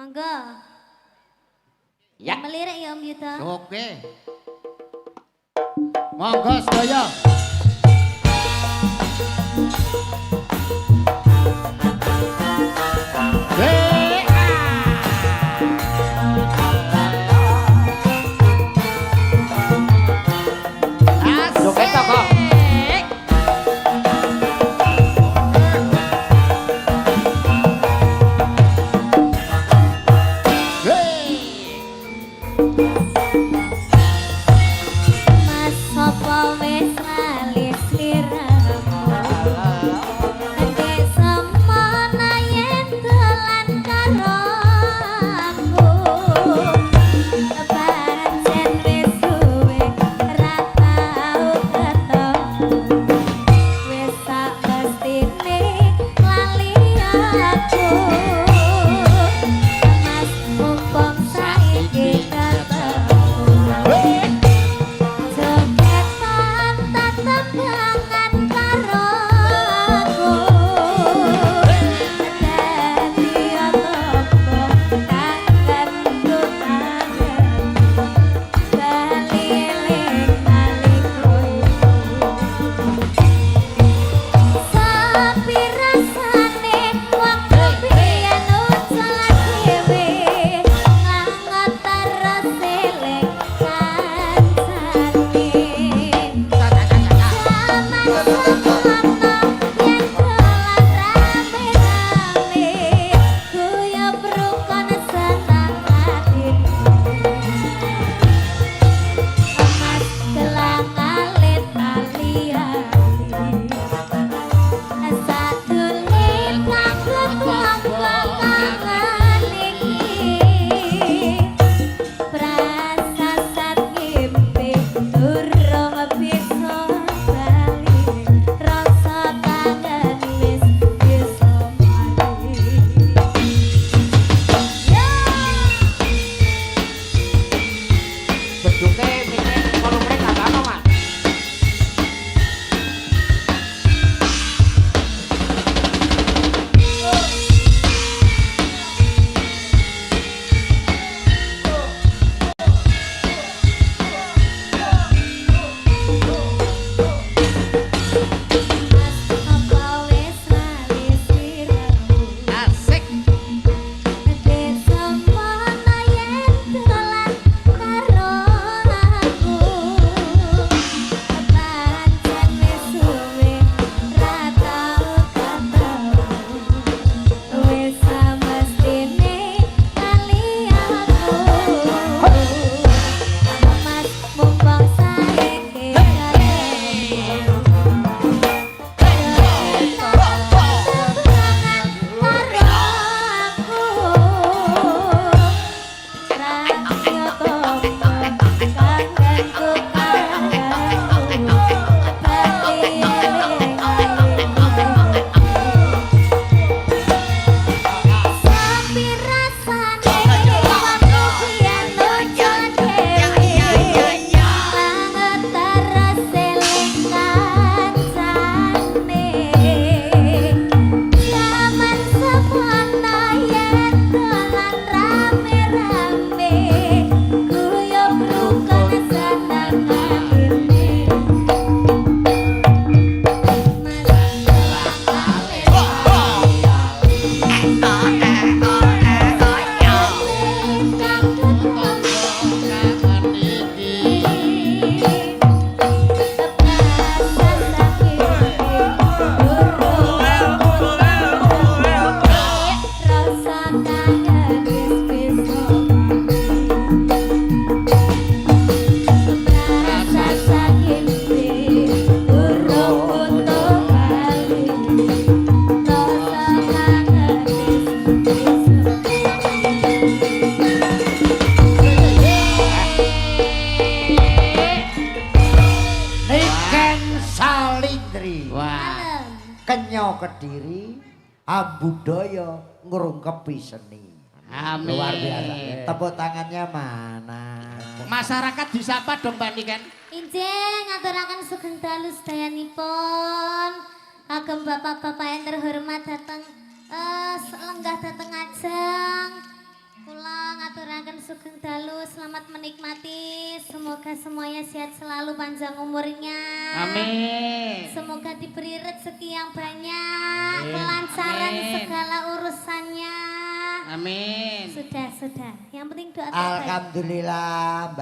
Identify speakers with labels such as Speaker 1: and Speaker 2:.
Speaker 1: Monggo.
Speaker 2: Ya.
Speaker 1: Melirik ya Om Yuda.
Speaker 2: Oke. Monggo sedaya. Joget kok.
Speaker 1: Mas sapa wis lali sliramu. Nek semana yen dolan karo aku. Pancen wis suwe ra tau ketemu. Wis sak mestine lali aku. Mas mumpung saiki ketemu. Jogetan tatap tangan karo aku. Dadi apa kangenku kangen. Baliling alikku. Sapi rasane waktu biyen ucap dhewe ngangot terus eling kancane. Zaman semono yen dolan rame-rame guyub rukun seneng atine. Emas gelang alit ali-ali. Sadulur kanggo kangen iki. Prasasat ngimpi durung bisa bali. Rasa kangen wis bisa mari.
Speaker 2: Beduke mikir 8 menit gak apa, Mas.
Speaker 1: Apa wis lali sliramu.
Speaker 2: Asik.
Speaker 1: Nek semana yen dolan karo aku. Pancen wis suwe ra tau ketemu. Wis samestine kali aku. Mas mumpung saiki ketemu. Sapi rasane waktu biyen ujan dewe banget terus eling kancane. Zaman semono yen dolan rame-rame guyub rukun seneng atine. Mas
Speaker 3: Niken Salindri
Speaker 2: Wah.
Speaker 3: Kenyo Kediri Ambudaya ngrungkepi seni.
Speaker 2: Amin.
Speaker 3: Luar biasa. Tepuk tangannya mana?
Speaker 2: Masyarakat disapa dong Mbak Niken.
Speaker 1: Injih ngaturaken sugeng dalu sedayanipun. Agem bapak-bapak yang terhormat datang lenggah datang ajeng. sugeng dalu, selamat menikmati. Semoga semuanya sehat selalu, panjang umurnya.
Speaker 2: Amin.
Speaker 1: Semoga diberi rezeki yang banyak, kelancaran segala urusannya.
Speaker 2: Amin.
Speaker 1: Sudah. Yang penting doa terbaik.
Speaker 3: Alhamdulillah.